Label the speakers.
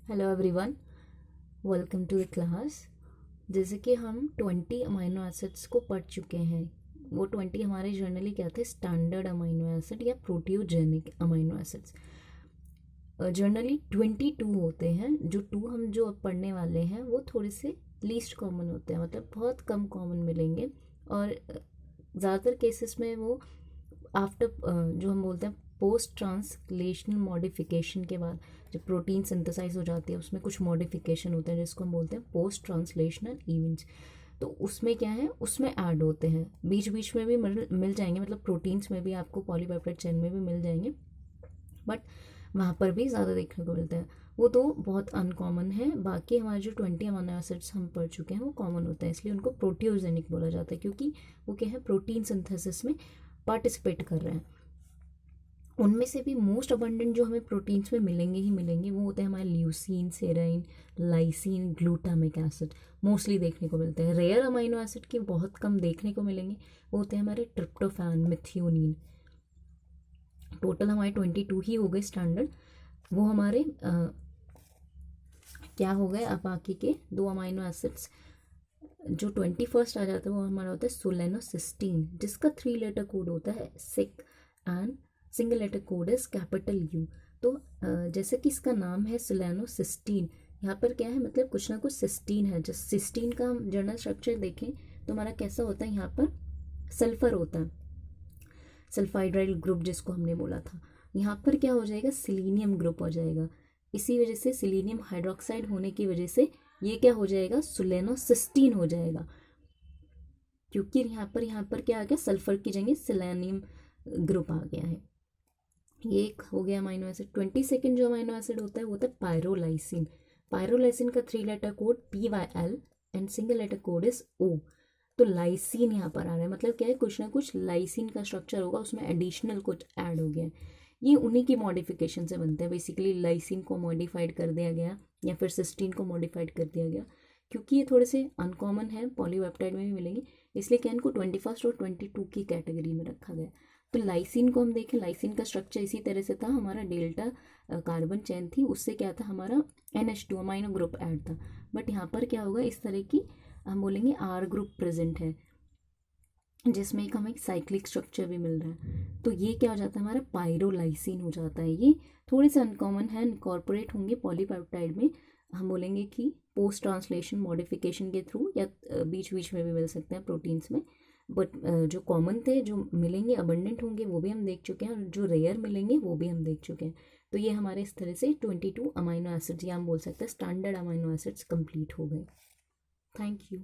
Speaker 1: Hello everyone, welcome to the class. जैसे कि हम 20 अमीनो एसिड्स को पढ़ चुके हैं। वो 20 हमारे जनरली क्या थे? स्टैंडर्ड अमीनो एसिड या प्रोटियोजेनिक अमीनो एसिड्स। जनरली 22 होते हैं। जो टू हम जो अब पढ़ने वाले हैं वो थोड़े से लीस्ट कॉमन होते हैं, मतलब बहुत कम कॉमन मिलेंगे। और ज़्यादातर केसेस में वो आफ्टर जो हम बोलते हैं पोस्ट ट्रांसलेशनल मॉडिफिकेशन के बाद जब प्रोटीन सिंथेसाइज हो जाती है उसमें कुछ मॉडिफिकेशन होते हैं जिसको हम बोलते हैं पोस्ट ट्रांसलेशनल इवेंट्स। तो उसमें क्या है, उसमें ऐड होते हैं, बीच बीच में भी मिल जाएंगे, मतलब प्रोटीन्स में भी आपको पॉलीपेप्टाइड चेन में भी मिल जाएंगे, बट वहाँ पर भी ज़्यादा देखने को मिलता है। वो तो बहुत अनकॉमन है। बाकी हमारे जो 20 अमीनो एसिड्स हम पढ़ चुके हैं वो कॉमन होते हैं, इसलिए उनको प्रोटियोजेनिक बोला जाता है, क्योंकि वो क्या है, प्रोटीन सिंथेसिस में पार्टिसिपेट कर रहे हैं। उनमें से भी मोस्ट अबंडेंट जो हमें प्रोटीन्स में मिलेंगे ही मिलेंगे वो होते हैं हमारे leucine, serine, lysine, glutamic acid mostly देखने को मिलते हैं। रेयर अमीनो एसिड के बहुत कम देखने को मिलेंगे, वो होते हैं हमारे ट्रिप्टोफैन, मिथियोनिन। टोटल हमारे 22 ही हो गए स्टैंडर्ड। वो हमारे क्या हो गए, अब बाकी के दो अमीनो एसिड्स जो 21st आ जाता है वो हमारा होता है सोलेनोसिस्टीन, जिसका 3 लेटर कोड होता है Sec and single letter code is capital U. तो जैसे कि इसका नाम है सोलेनोसिस्टीन, यहाँ पर क्या है, मतलब कुछ ना कुछ सिस्टीन है। जब सिस्टीन का हम जर्नल स्ट्रक्चर देखें तो हमारा कैसा होता है, यहाँ पर सल्फर होता है, सल्फाइड्राइल ग्रुप जिसको हमने बोला था। यहाँ पर क्या हो जाएगा, सिलीनियम ग्रुप हो जाएगा। इसी वजह से सिलीनियम हाइड्रोक्साइड होने की वजह से ये क्या हो जाएगा, सोलेनोसिस्टीन हो जाएगा, क्योंकि यहाँ पर क्या आ गया, सल्फर की जगह सिलेनियम ग्रुप आ गया है। ये एक हो गया अमीनो एसिड। 22nd जो अमीनो एसिड होता है वो होता है पायरोलाइसिन। पायरोलाइसिन का 3 letter code PYL and single letter code is O। तो लाइसिन यहाँ पर आ रहा है, मतलब क्या है, कुछ ना कुछ लाइसिन का स्ट्रक्चर होगा, उसमें एडिशनल कुछ ऐड हो गया है। ये उन्हीं की मॉडिफिकेशन से बनते हैं। बेसिकली लाइसिन को मॉडिफाइड कर दिया गया या फिर सिस्टीन को मॉडिफाइड कर दिया गया, क्योंकि ये थोड़े से अनकॉमन है, पॉलीपेप्टाइड में भी मिलेंगे, इसलिए क्या इनको 21st और 22 की कैटेगरी में रखा गया। तो लाइसिन को हम देखें, लाइसिन का स्ट्रक्चर इसी तरह से था, हमारा डेल्टा कार्बन चेन थी, उससे क्या था, हमारा NH2 अमाइनो ग्रुप ऐड था। बट यहाँ पर क्या होगा, इस तरह की हम बोलेंगे R ग्रुप प्रेजेंट है, जिसमें एक हमें साइक्लिक स्ट्रक्चर भी मिल रहा है। तो ये क्या हो जाता है, हमारा पायरोलाइसिन हो जाता है। ये थोड़े से अनकॉमन है, इनकॉर्पोरेट होंगे पॉलीपेप्टाइड में। हम बोलेंगे कि पोस्ट ट्रांसलेशन मॉडिफिकेशन के थ्रू, या बीच बीच में भी मिल सकते हैं प्रोटीन्स में। बट जो कॉमन थे, जो मिलेंगे अबंडेंट होंगे, वो भी हम देख चुके हैं, और जो रेयर मिलेंगे वो भी हम देख चुके हैं। तो ये हमारे इस तरह से 22 अमीनो एसिड्स, या हम बोल सकते हैं स्टैंडर्ड अमीनो एसिड्स कंप्लीट हो गए। Thank you.